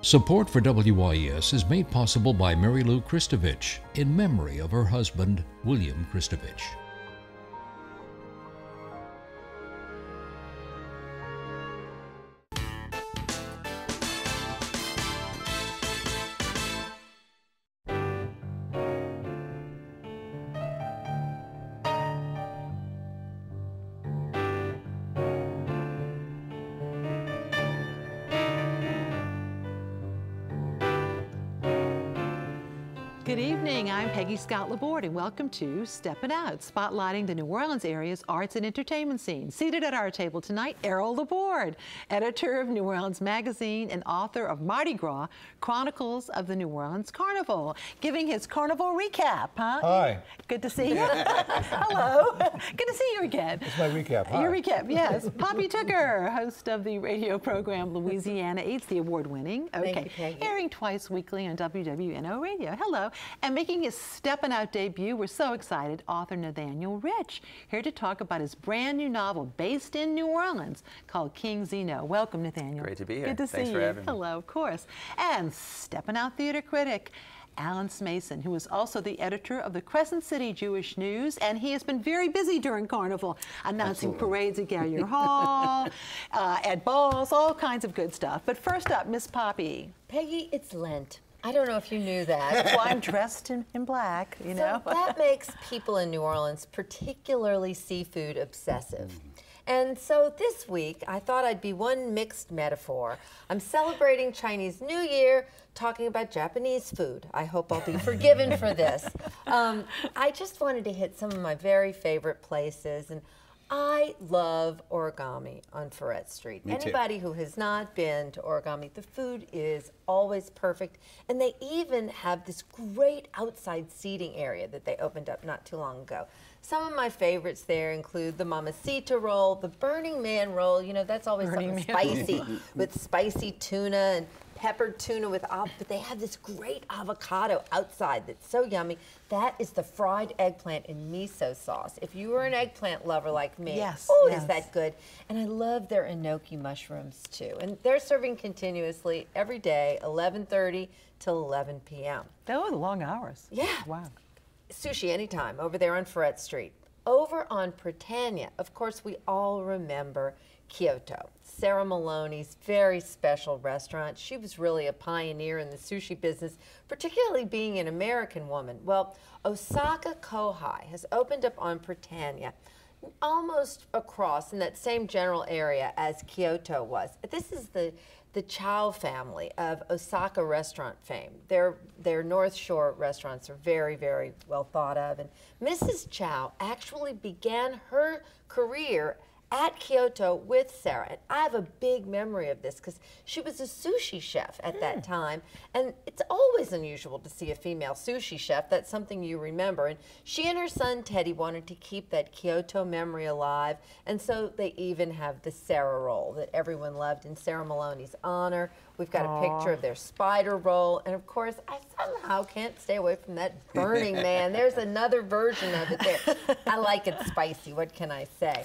Support for WYES is made possible by Mary Lou Kristovich in memory of her husband, William Kristovich. Good evening, I'm Peggy Scott Laborde, and welcome to Steppin Out, spotlighting the New Orleans area's arts and entertainment scene. Seated at our table tonight, Errol Laborde, editor of New Orleans Magazine and author of Mardi Gras, Chronicles of the New Orleans Carnival, giving his carnival recap, huh? Hi. Good to see you. Hello. Good to see you again. It's my recap. Hi. Your recap, yes. Poppy Tooker, host of the radio program Louisiana Eats, the award-winning. Thank you, Peggy. Airing twice weekly on WWNO Radio. Hello. And making his Steppin Out debut, we're so excited, author Nathaniel Rich, here to talk about his brand new novel based in New Orleans called King Zeno. Welcome, Nathaniel. Great to be here. Good to Thanks see for you. having me. Hello, of course. And Steppin Out theater critic, Alan Smason, who is also the editor of the Crescent City Jewish News, and he has been very busy during Carnival, announcing parades at Gallier Hall, at balls, all kinds of good stuff. But first up, Miss Poppy. Peggy, it's Lent. I don't know if you knew that. That's why I'm dressed in black, you know. So that makes people in New Orleans particularly seafood obsessive. And so this week, I thought I'd be one mixed metaphor. I'm celebrating Chinese New Year, talking about Japanese food. I hope I'll be forgiven for this. I just wanted to hit some of my very favorite places, and I love Origami on Ferret Street. Me too. Anybody who has not been to Origami, the food is always perfect, and they even have this great outside seating area that they opened up not too long ago. Some of my favorites there include the Mamacita roll, the Burning Man roll. You know, that's always something spicy with spicy tuna and peppered tuna with but they have this great avocado outside that's so yummy. That is the fried eggplant in miso sauce. If you were an eggplant lover like me, yes, is that good? And I love their enoki mushrooms too. And they're serving continuously every day, 11:30 till 11 p.m. Those are long hours. Yeah. Wow. Sushi anytime over there on Ferret Street. Over on Britannia, of course, we all remember Kyoto, Sarah Maloney's very special restaurant. She was really a pioneer in the sushi business, particularly being an American woman. Well, Osaka Kohai has opened up on Britannia, almost across in that same general area as Kyoto was. This is the Chow family of Osaka restaurant fame. Their North Shore restaurants are very, very well thought of. And Mrs. Chow actually began her career at Kyoto with Sarah. And I have a big memory of this because she was a sushi chef at that time. And it's always unusual to see a female sushi chef. That's something you remember. And she and her son Teddy wanted to keep that Kyoto memory alive. And so they even have the Sarah roll that everyone loved in Sarah Maloney's honor. We've got a picture of their spider roll. And of course, I somehow can't stay away from that Burning Man. There's another version of it there. I like it spicy. What can I say?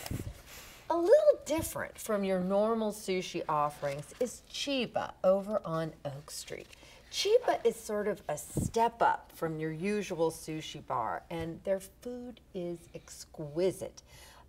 A little different from your normal sushi offerings is Chiba over on Oak Street. Chiba is sort of a step up from your usual sushi bar, and their food is exquisite.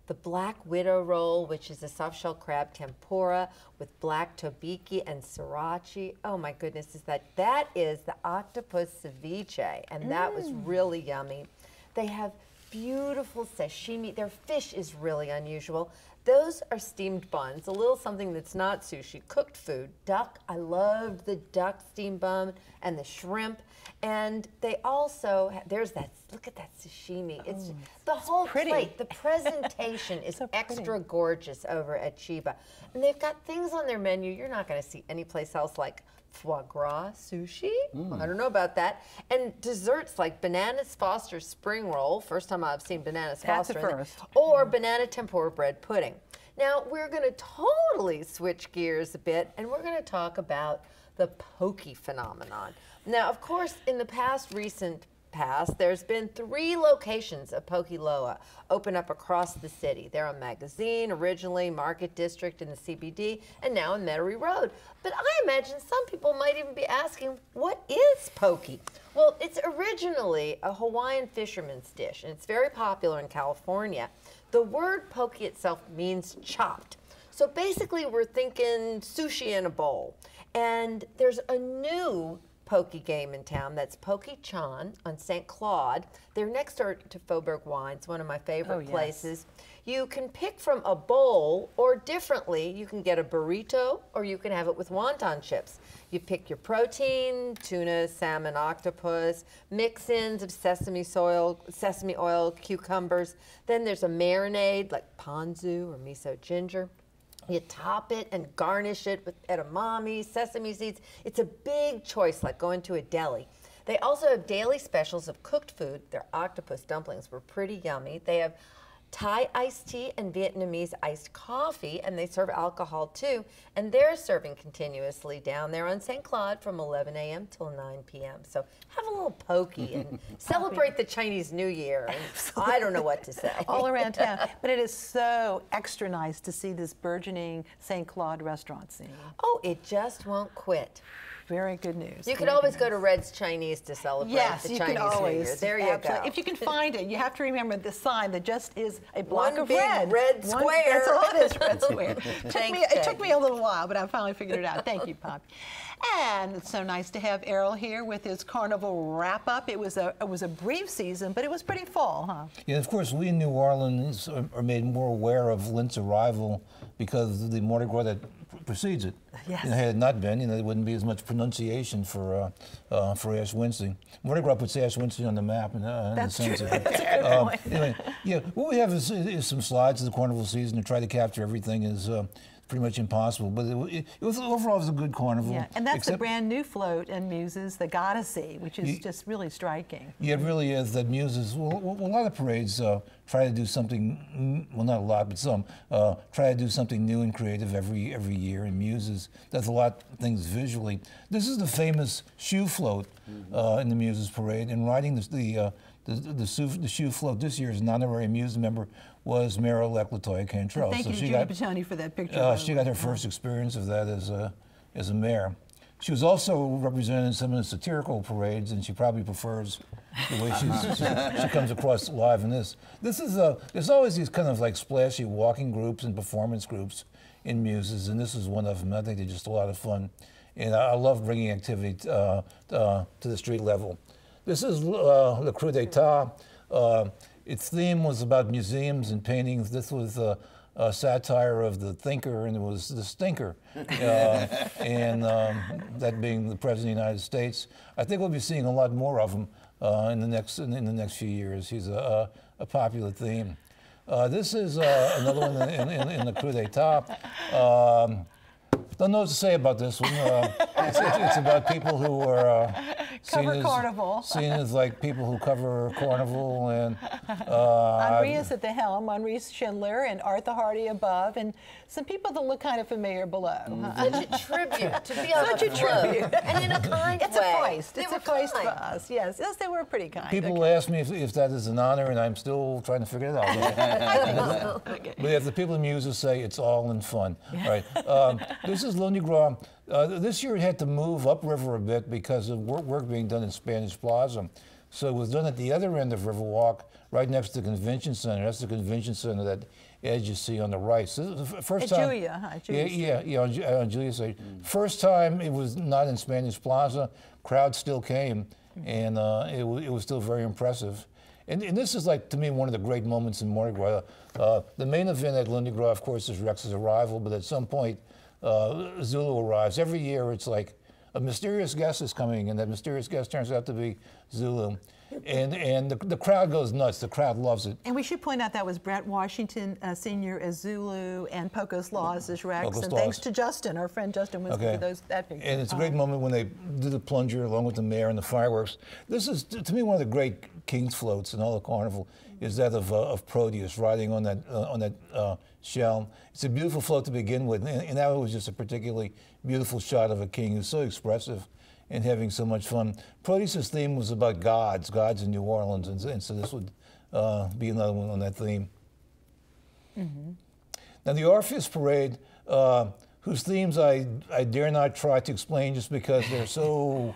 The Black Widow roll, which is a soft-shell crab tempura with black tobiki and sriracha. Oh my goodness, that is the octopus ceviche, and that was really yummy. They have beautiful sashimi. Their fish is really unusual. Those are steamed buns, a little something that's not sushi, cooked food. Duck, I loved the duck steamed bun and the shrimp. And they also, there's that, look at that sashimi. It's the whole plate. The presentation is extra gorgeous over at Chiba. And they've got things on their menu you're not going to see anyplace else, like foie gras sushi. I don't know about that. And desserts like Bananas Foster spring roll. First time I've seen Bananas That's Foster. a first. Or banana tempura bread pudding. Now we're going to totally switch gears a bit, and we're going to talk about the poke phenomenon. Now, of course, in the past past, there's been 3 locations of Poke Loa open up across the city. They're on Magazine, originally Market District in the CBD, and now on Metairie Road. But I imagine some people might even be asking, what is poke? Well, it's originally a Hawaiian fisherman's dish, and it's very popular in California. The word poke itself means chopped. So basically, we're thinking sushi in a bowl. And there's a new poke game in town. That's Poke-chan on St. Claude. They're next door to Faubourg Wines, one of my favorite places. You can pick from a bowl, or differently, you can get a burrito, or you can have it with wonton chips. You pick your protein, tuna, salmon, octopus, mix-ins of sesame oil, cucumbers. Then there's a marinade like ponzu or miso ginger. You top it and garnish it with edamame, sesame seeds. It's a big choice, like going to a deli. They also have daily specials of cooked food. Their octopus dumplings were pretty yummy. They have Thai iced tea and Vietnamese iced coffee, and they serve alcohol too. And they're serving continuously down there on St. Claude from 11 a.m. till 9 p.m. So have a little pokey and celebrate the Chinese New Year. And I don't know what to say. All around town. But it is so extra nice to see this burgeoning St. Claude restaurant scene. Oh, it just won't quit. Very good news. You could always go to Red's Chinese to celebrate the Chinese New Year. There you go. If you can find it, you have to remember the sign that just is a block One of big red square. That's all it is, red square. It took me a little while, but I finally figured it out. Thank you, Pop. And it's so nice to have Errol here with his carnival wrap-up. It was a brief season, but it was pretty full, huh? Yeah, of course, we in New Orleans are made more aware of Lent's arrival because of the Mardi Gras that precedes it. Yes. Had it not been, there wouldn't be as much pronunciation for Ash Wednesday. Mardi Gras puts Ash Wednesday on the map in the sense of it. That's a good point. Anyway, yeah, what we have is some slides of the carnival season. To try to capture everything is pretty much impossible, but overall it was a good carnival. Yeah, and that's the brand new float in Muses, the Goddessy, which is just really striking. Yeah, it really is. That Muses, well, a lot of parades try to do something, well, not a lot, but some, try to do something new and creative every year, and Muses does a lot of things visually. This is the famous shoe float in the Muses parade, and riding the shoe float this year's an honorary Muse member was Mayor-elect Latoya Cantrell. Thank you to Judy Piccioni for that picture. She got her first experience of that as a mayor. She was also represented in some of the satirical parades, and she probably prefers the way she comes across live in this. There's always these kind of like splashy walking groups and performance groups in Muses, and this is one of them. I think they're just a lot of fun, and I love bringing activity to the street level. This is Le Coup d'Etat. Its theme was about museums and paintings. This was a satire of the thinker, and it was the stinker, and that being the President of the United States. I think we'll be seeing a lot more of him in the next few years. He's a popular theme. This is another one in the Coup d'Etat. Don't know what to say about this one. It's about people who are seen as like people who cover Carnival, and Henri is at the helm, Henri Schindler, and Arthur Hardy above, and some people that look kind of familiar below. Such a tribute to be on the float, and in a kind it's way. It's a feist for us. Yes, they were pretty kind. People ask me if that is an honor, and I'm still trying to figure it out. But if the people in Muses say it's all in fun, right? This is Lundi Gras. This year it had to move upriver a bit because of work being done in Spanish Plaza. So it was done at the other end of Riverwalk, right next to the convention center. That's the convention center, that edge you see on the right. So this is the first time. Julia, huh? On Julia's side. First time it was not in Spanish Plaza. Crowd still came, and it was still very impressive. And this is, like, to me, one of the great moments in Mardi Gras. The main event at Lundi Gras, of course, is Rex's arrival, but at some point, Zulu arrives. Every year, it's like a mysterious guest is coming, and that mysterious guest turns out to be Zulu. And the crowd goes nuts. The crowd loves it. And we should point out that was Brett Washington Sr. as Zulu and Pocos Laws as Rex. And thanks to Justin, our friend Justin Winston, for that picture. And it's a great moment when they do the plunger along with the mayor and the fireworks. This is, to me, one of the great King's floats in all the carnival, is that of Proteus riding on that shell. It's a beautiful float to begin with, and that was just a particularly beautiful shot of a king who's so expressive and having so much fun. Proteus' theme was about gods in New Orleans, and so this would be another one on that theme. Now the Orpheus Parade, whose themes I dare not try to explain just because they're so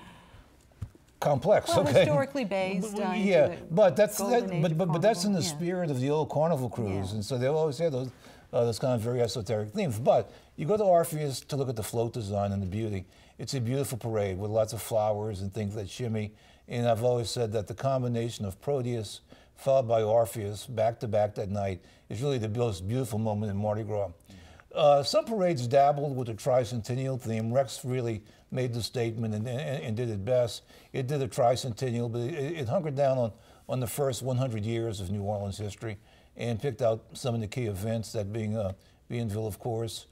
complex. Well, okay, historically based. Yeah, but that's but that's in the spirit of the old Carnival cruise, and so they always have those kind of very esoteric themes. But you go to Orpheus to look at the float design and the beauty. It's a beautiful parade with lots of flowers and things that shimmy. And I've always said that the combination of Proteus followed by Orpheus back to back that night is really the most beautiful moment in Mardi Gras. Some parades dabbled with the tricentennial theme. Rex really made the statement and did it best. It did a tricentennial, but it hunkered down on the first 100 years of New Orleans history and picked out some of the key events, that being Bienville, of course.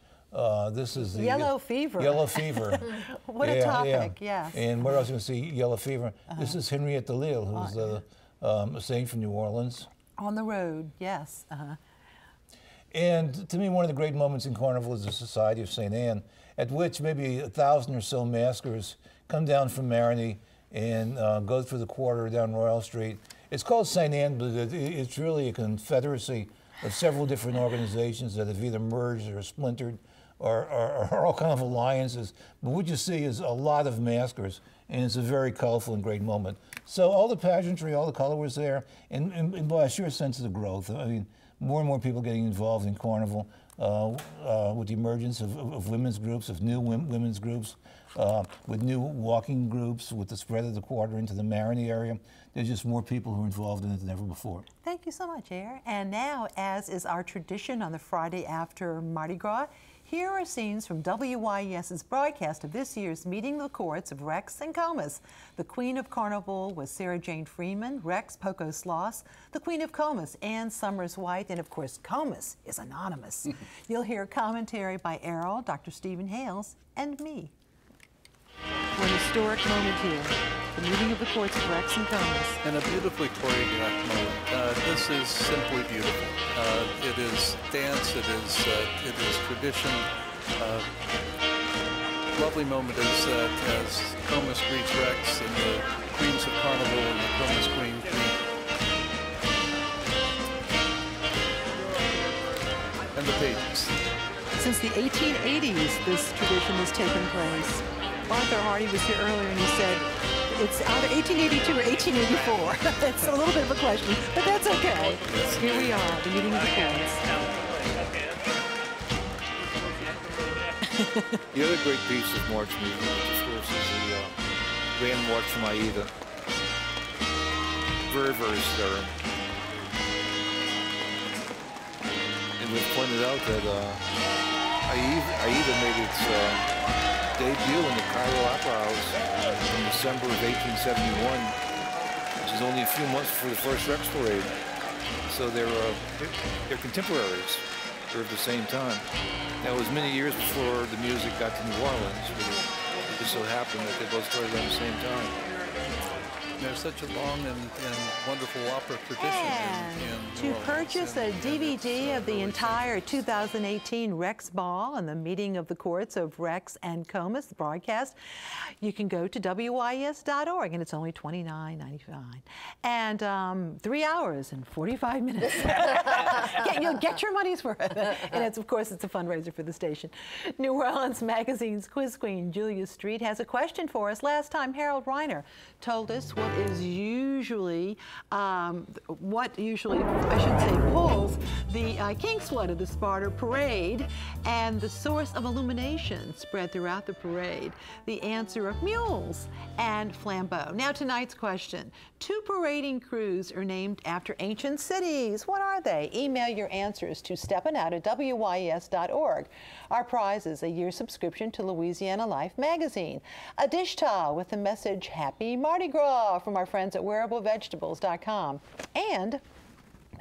This is the Yellow Fever. Yellow Fever. What a topic, yes. And where else you see Yellow Fever? This is Henriette de Lille, who's a saint from New Orleans. On the road, yes. And to me, one of the great moments in Carnival is the Society of St. Anne, at which maybe 1,000 or so maskers come down from Marigny and go through the quarter down Royal Street. It's called St. Anne, but it's really a confederacy of several different organizations that have either merged or splintered or are all kind of alliances. But what you see is a lot of maskers, and it's a very colorful and great moment. So all the pageantry, all the color was there, and by a sheer sense of the growth. I mean, more and more people getting involved in Carnival with the emergence of women's groups, of new women's groups, with new walking groups, with the spread of the quarter into the Marigny area. There's just more people who are involved in it than ever before. Thank you so much, Air. And now, as is our tradition on the Friday after Mardi Gras, here are scenes from WYES's broadcast of this year's Meeting the Courts of Rex and Comus. The Queen of Carnival was Sarah Jane Freeman, Rex Poco Sloss, the Queen of Comus, Ann Summers White, and of course, Comus is anonymous. You'll hear commentary by Errol, Dr. Stephen Hales, and me. For an historic moment here, the Meeting of the Courts of Rex and Comus. And a beautifully choreographed moment. This is simply beautiful. It is dance, it is tradition. Lovely moment is as Comus greets Rex and the Queens of Carnival and the Comus Queen. And the pages. Since the 1880s, this tradition has taken place. Arthur Hardy was here earlier and he said it's either 1882 or 1884. That's a little bit of a question, but that's okay. Here we are, the Meeting of the Courts. The other great piece of March music, of course, is the Grand March from Aida. Very, very stirring. And we've pointed out that Aida made its debut in the Cairo Opera House in December of 1871, which is only a few months before the first Rex Parade. So they're contemporaries. They're at the same time. Now, it was many years before the music got to New Orleans, but it just so happened that they both started around the same time. There's such a long and wonderful opera tradition in to purchase a DVD of the entire 2018 Rex Ball and the Meeting of the Courts of Rex and Comus, the broadcast, you can go to WYES.org, and it's only $29.95. And 3 hours and 45 minutes. You'll get your money's worth. And it's, of course, it's a fundraiser for the station. New Orleans Magazine's quiz queen, Julia Street, has a question for us. Last time, Harold Reiner told us what usually pulls the King's Flood of the Sparta Parade and the source of illumination spread throughout the parade. The answer of mules and flambeaux. Now tonight's question. 2 parading crews are named after ancient cities. What are they? Email your answers to steppinout@wyes.org. Our prize is a year subscription to Louisiana Life magazine, a dish towel with the message Happy Mardi Gras from our friends at wearablevegetables.com, and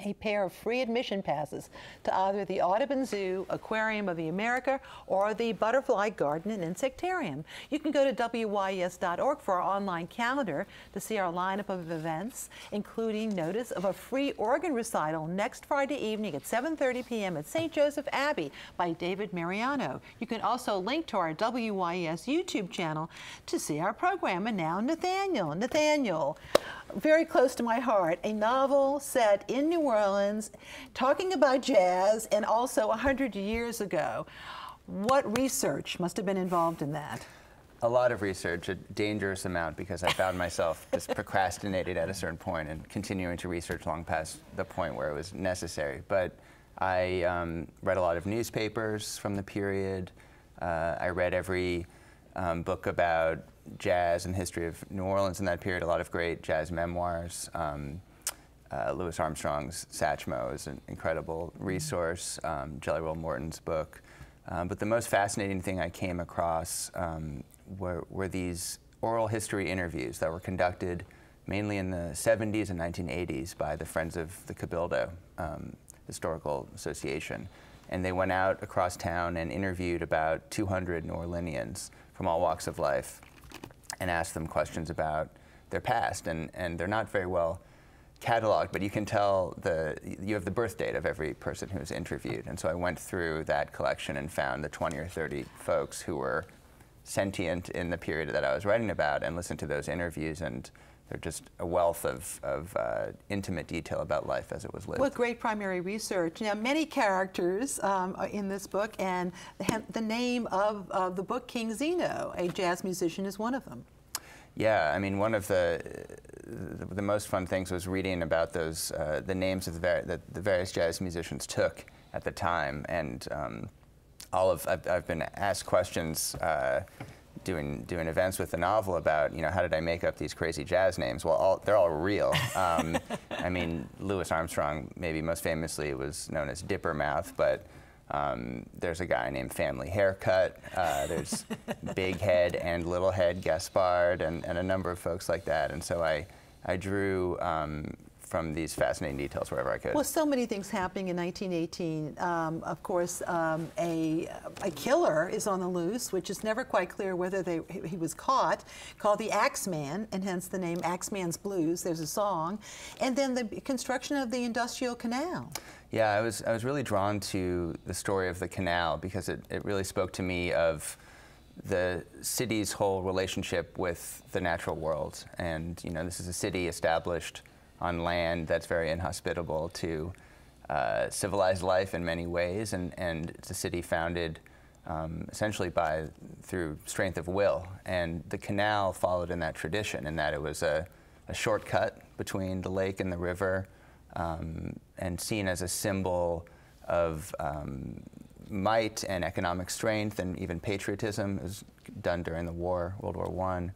a pair of free admission passes to either the Audubon Zoo, Aquarium of the America, or the Butterfly Garden and Insectarium. You can go to WYES.org for our online calendar to see our lineup of events, including notice of a free organ recital next Friday evening at 7:30 p.m. at St. Joseph Abbey by David Mariano. You can also link to our WYES YouTube channel to see our program. And now Nathaniel. Nathaniel, very close to my heart, a novel set in New Orleans, talking about jazz, and also 100 years ago. What research must have been involved in that? A lot of research, a dangerous amount, because I found myself just procrastinating at a certain point and continuing to research long past the point where it was necessary. But I read a lot of newspapers from the period. I read every book about jazz and history of New Orleans in that period, a lot of great jazz memoirs. Louis Armstrong's Satchmo is an incredible resource, Jelly Roll Morton's book. But the most fascinating thing I came across were these oral history interviews that were conducted mainly in the 70s and 1980s by the Friends of the Cabildo Historical Association. And they went out across town and interviewed about 200 New Orleanians from all walks of life and asked them questions about their past. And they're not very well cataloged, but you can tell you have the birth date of every person who was interviewed. And so I went through that collection and found the 20 or 30 folks who were sentient in the period that I was writing about, and listened to those interviews, and they're just a wealth of intimate detail about life as it was lived. What great primary research. Now, many characters are in this book, and the name of the book, King Zeno, a jazz musician, is one of them. Yeah, I mean, one of the most fun things was reading about those the names of the various jazz musicians took at the time, and I've been asked questions doing events with the novel about, you know, how did I make up these crazy jazz names? Well, they're all real. I mean, Louis Armstrong, maybe most famously, was known as Dipper Mouth, but there's a guy named Family Haircut. There's Big Head and Little Head Gaspard, and a number of folks like that. And so I drew from these fascinating details wherever I could. Well, so many things happening in 1918. Of course, a killer is on the loose, which is never quite clear whether he was caught, called the Axeman, and hence the name Axeman's Blues. There's a song. And then the construction of the Industrial Canal. Yeah, I was really drawn to the story of the canal because it really spoke to me of the city's whole relationship with the natural world. And, you know, this is a city established on land that's very inhospitable to civilized life in many ways, and it's a city founded essentially through strength of will. And the canal followed in that tradition, in that it was a shortcut between the lake and the river, and seen as a symbol of might and economic strength and even patriotism. It was done during the war, World War I.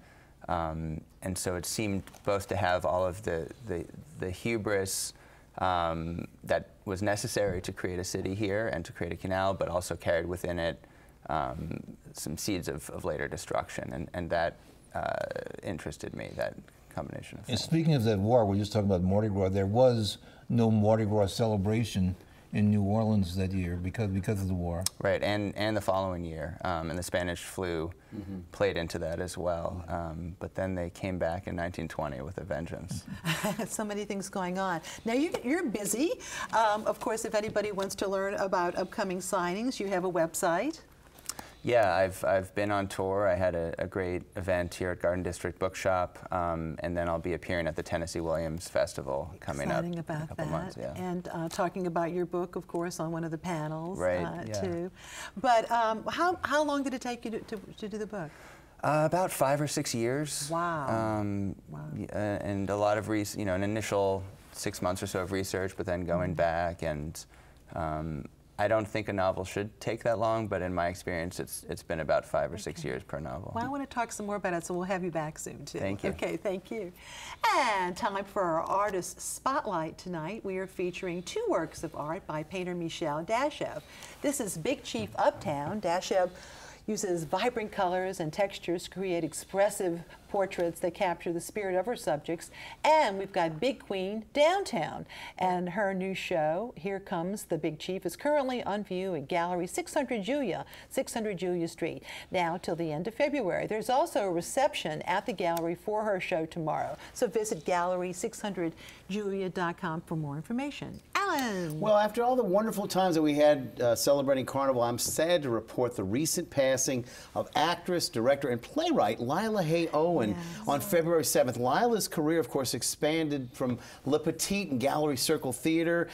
And so it seemed both to have all of the hubris that was necessary to create a city here and to create a canal, but also carried within it some seeds of later destruction. And that interested me, that combination of things. And speaking of that war, we're just talking about Mardi Gras. There was no Mardi Gras celebration in New Orleans that year because of the war. Right, and the following year, and the Spanish flu played into that as well. But then they came back in 1920 with a vengeance. So many things going on. Now you're busy. Of course, if anybody wants to learn about upcoming signings, you have a website. Yeah, I've been on tour. I had a great event here at Garden District Bookshop, and then I'll be appearing at the Tennessee Williams Festival coming up in a couple months. Yeah. And talking about your book, of course, on one of the panels, right, yeah. too. But how long did it take you to do the book? About 5 or 6 years. Wow. Wow. And a lot of an initial 6 months or so of research, but then going back, and I don't think a novel should take that long, but in my experience, it's been about 5 or 6 years per novel. Well, I want to talk some more about it, so we'll have you back soon, too. Thank you. Okay, thank you. And time for our Artist Spotlight tonight. We are featuring 2 works of art by painter Michel Dashev. This is Big Chief Uptown. Dashev uses vibrant colors and textures to create expressive portraits that capture the spirit of her subjects. And we've got Big Queen Downtown, and her new show, Here Comes the Big Chief, is currently on view at Gallery 600 Julia Street. Now till the end of February. There's also a reception at the gallery for her show tomorrow. So visit gallery600julia.com for more information. Alan! Well, after all the wonderful times that we had celebrating Carnival, I'm sad to report the recent passing of actress, director, and playwright Lila Hay Owen on February 7th. Lila's career, of course, expanded from Le Petit and Gallery Circle Theater.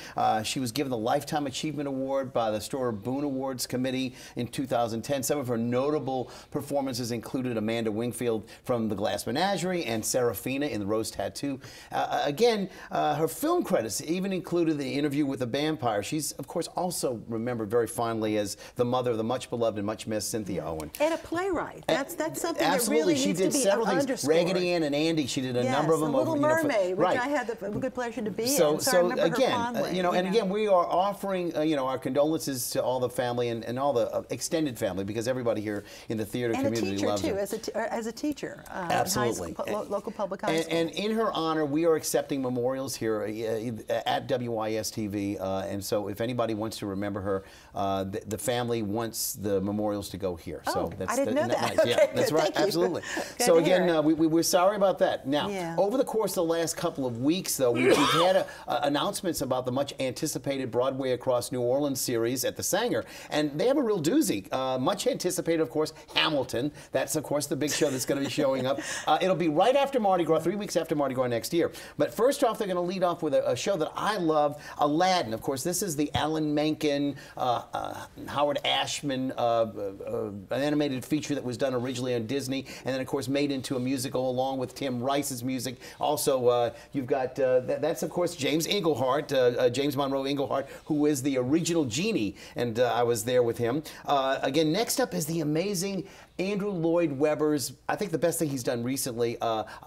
She was given the Lifetime Achievement Award by the Storer Boone Awards Committee in 2010. Some of her notable performances included Amanda Wingfield from The Glass Menagerie and Serafina in The Rose Tattoo. Her film credits even included The Interview with the Vampire. She's, of course, also remembered very fondly as the mother of the much beloved and much missed Cynthia Owen. And a playwright. That's something absolutely. that really she needs did to be several things. underscored. Raggedy Ann and Andy. She did a number of them. Little Mermaid, which right. I had the good pleasure to be in. So I remember again, her fondly, again, we are offering our condolences to all the family and all the extended family, because everybody here in the theater community loves her. And a teacher too, as a teacher. Absolutely. Local public high school. And in her honor, we are accepting memorials here at WYS TV. And so if anybody wants to remember her, the family wants the memorials to go here. So I didn't know that. Nice. Yeah, that's right. Absolutely. So again, we're sorry about that. Now, over the course of the last couple of weeks, though, we've had announcements about the much anticipated Broadway Across New Orleans series at the Sanger, and they have a real doozy. Much anticipated, of course, Hamilton. That's, of course, the big show that's going to be showing up. It'll be right after Mardi Gras, 3 weeks after Mardi Gras next year. But first off, they're going to lead off with a show that I love, Aladdin. Of course, this is the Alan Menken, Howard Ashman an animated feature that was done originally on Disney, and then, of course, made into a musical along with Tim Rice's music. Also, you've got, that's, of course, James Englehart, James Monroe Englehart, who is the original genie, and I was there with him. Again, next up is the amazing Andrew Lloyd Webber's, I think the best thing he's done recently,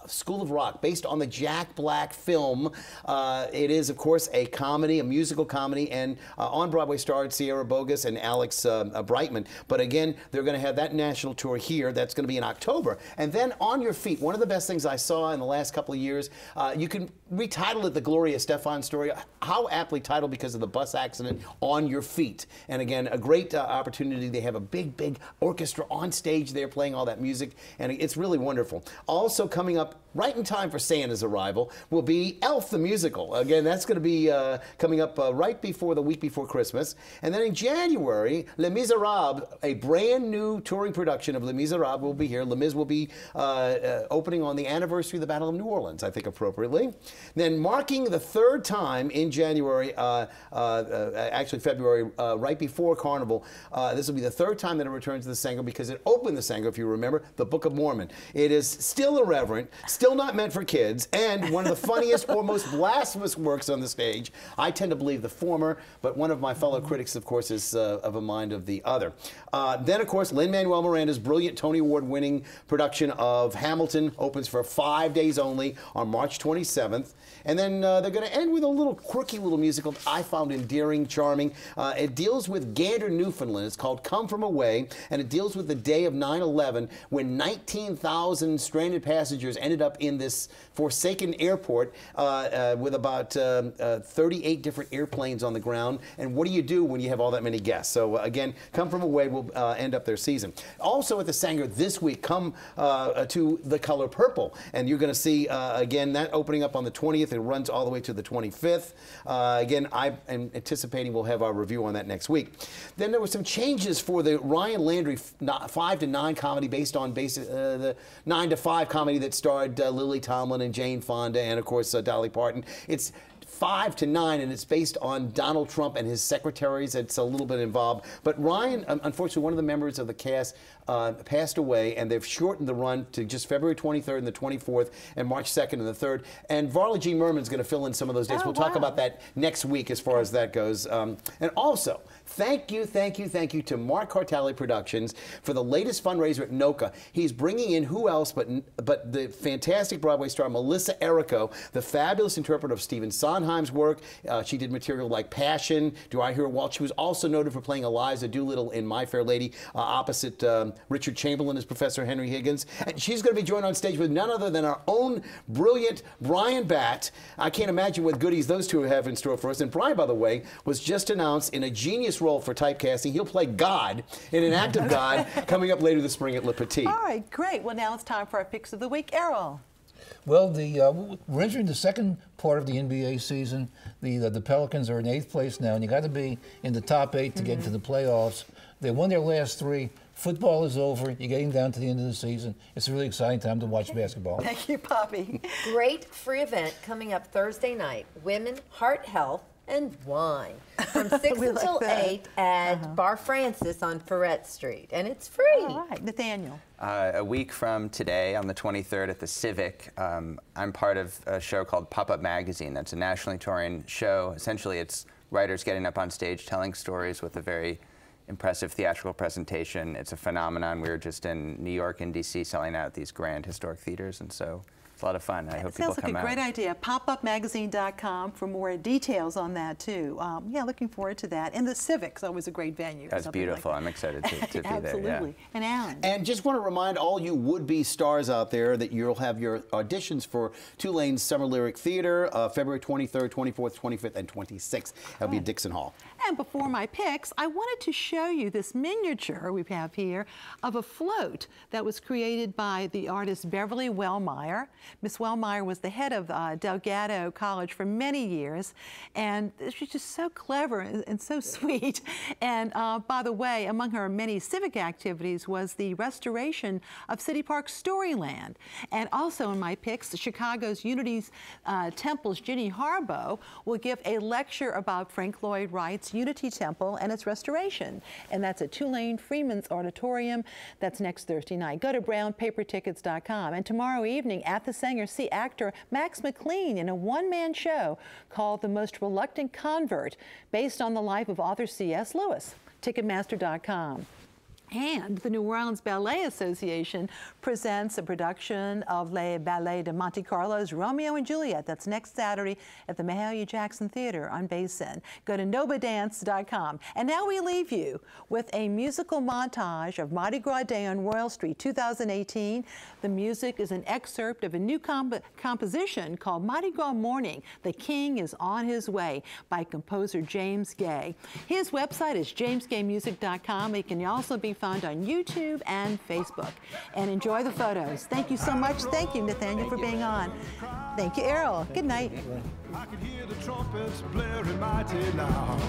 School of Rock, based on the Jack Black film. It is, of course, a comedy, a musical comedy, and on Broadway starred Sierra Bogus and Alex Brightman. But again, they're going to have that national tour here. That's going to be in October. And then On Your Feet, one of the best things I saw in the last couple of years, you can retitle it The Gloria Estefan Story. How aptly titled because of the bus accident, On Your Feet. And again, a great opportunity. They have a big, big orchestra on stage there playing all that music, and it's really wonderful. Also coming up right in time for Santa's arrival will be Elf the Musical. Again, that's going to be coming up right before the week before Christmas. And then in January, Les Miserables, a brand new touring production of Les Miserables will be here. Les Mis will be opening on the anniversary of the Battle of New Orleans, I think appropriately. Then marking the third time in January, actually February, right before Carnival, this will be the third time that it returns to the Sanger, because it opened the Sanger, if you remember, the Book of Mormon. It is still irreverent, still not meant for kids, and one of the funniest or most blasphemous works on the stage. I tend to believe the former, but one of my fellow critics, of course, is of a mind of the other. Then, of course, Lin-Manuel Miranda's brilliant Tony Award-winning production of Hamilton opens for 5 days only on March 27th. And then they're going to end with a little quirky little musical I found endearing, charming. It deals with Gander, Newfoundland. It's called Come From Away, and it deals with the day of 9/11 when 19,000 stranded passengers ended up in this forsaken airport with about 38 different airplanes on the ground. And what do you do when you have all that many guests? So again, Come From Away will end up their season. Also at the Sanger this week, come to The Color Purple, and you're going to see again that opening up on the 20th. It runs all the way to the 25th. Again, I am anticipating we'll have our review on that next week. Then there were some changes for the Ryan Landry 5 to 9 comedy based on the 9 to 5 comedy that starred Lily Tomlin and Jane Fonda and, of course, Dolly Parton. It's 5 to 9, and it's based on Donald Trump and his secretaries. It's a little bit involved. But Ryan, unfortunately, one of the members of the cast passed away, and they've shortened the run to just February 23rd and the 24th and March 2nd and the 3rd. And Varla Jean Merman's going to fill in some of those days. We'll talk about that next week as far as that goes. And also, thank you to Mark Cartali Productions for the latest fundraiser at NOCA. He's bringing in who else but the fantastic Broadway star Melissa Errico, the fabulous interpreter of Stephen Sondheim's work. She did material like Passion, Do I Hear a Waltz? She was also noted for playing Eliza Doolittle in My Fair Lady opposite Richard Chamberlain as Professor Henry Higgins. And she's going to be joined on stage with none other than our own brilliant Brian Batt. I can't imagine what goodies those two have in store for us. And Brian, by the way, was just announced in a genius role for typecasting. He'll play God in An Act of God coming up later this spring at Le Petit. All right, great. Well, now it's time for our picks of the week. Errol. Well, we're entering the second part of the NBA season. The Pelicans are in 8th place now, and you got to be in the top 8 to get into the playoffs. They won their last 3. Football is over. You're getting down to the end of the season. It's a really exciting time to watch basketball. Thank you, Poppy. Great free event coming up Thursday night. Women, Heart Health, and Wine. From 6 until 8 at Bar Francis on Ferret Street. And it's free. All right, Nathaniel. A week from today, on the 23rd at the Civic, I'm part of a show called Pop-Up Magazine. That's a nationally touring show. Essentially, it's writers getting up on stage telling stories with a very impressive theatrical presentation. It's a phenomenon. We were just in New York and D.C. selling out these grand historic theaters, and so it's a lot of fun. I hope people come out. Sounds like a great idea. Popupmagazine.com for more details on that, too. Yeah, looking forward to that. And the Civic's always a great venue. That's beautiful. Like that. I'm excited to be there. Absolutely. Yeah. And Alan. And just want to remind all you would-be stars out there that you'll have your auditions for Tulane's Summer Lyric Theater, February 23rd, 24th, 25th, and 26th. That'll be at Dixon Hall. And before my picks, I wanted to show you this miniature we have here of a float that was created by the artist Beverly Wellmeyer. Miss Wellmeyer was the head of Delgado College for many years, and she's just so clever and so sweet. And by the way, among her many civic activities was the restoration of City Park Storyland. And also in my picks, Chicago's Unity Temple's Ginny Harbaugh will give a lecture about Frank Lloyd Wright's Unity Temple and its restoration. And that's at Tulane Freeman's Auditorium. That's next Thursday night. Go to brownpapertickets.com. And tomorrow evening at the Sanger, see actor Max McLean in a one-man show called The Most Reluctant Convert, based on the life of author C.S. Lewis. Ticketmaster.com. And the New Orleans Ballet Association presents a production of Les Ballets de Monte Carlo's Romeo and Juliet. That's next Saturday at the Mahalia Jackson Theater on Basin. Go to nobadance.com. And now we leave you with a musical montage of Mardi Gras Day on Royal Street 2018. The music is an excerpt of a new composition called Mardi Gras Morning, The King is on His Way, by composer James Gay. His website is jamesgaymusic.com. It can also be found on YouTube and Facebook. And enjoy the photos. Thank you so much. Thank you, Nathaniel, for being on. Thank you, Errol. Good night. I can hear the trumpets blaring mighty loud.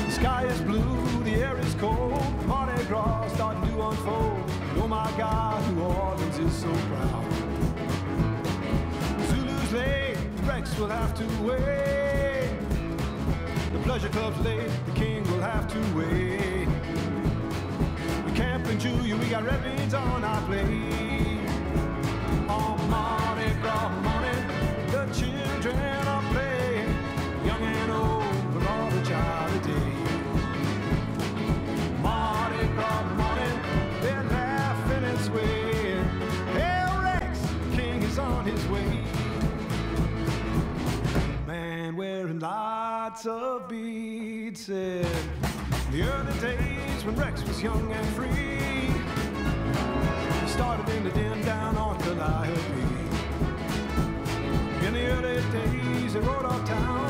The sky is blue, the air is cold, Mardi Gras starting to unfold. And oh my God, New Orleans is so proud. Zulu's late, Rex will have to wait. The pleasure club's late, the king will have to wait. Camp and Julia, we got red beans on our plate. On Mardi Gras morning, the children are playing, young and old, but all the child a day. Mardi Gras morning, they're laughing and swaying. Hail Rex, the king is on his way. Man wearing lots of beads said, the early days when Rex was young and free, he started in the den down on Calliope. In the early days, he rode uptown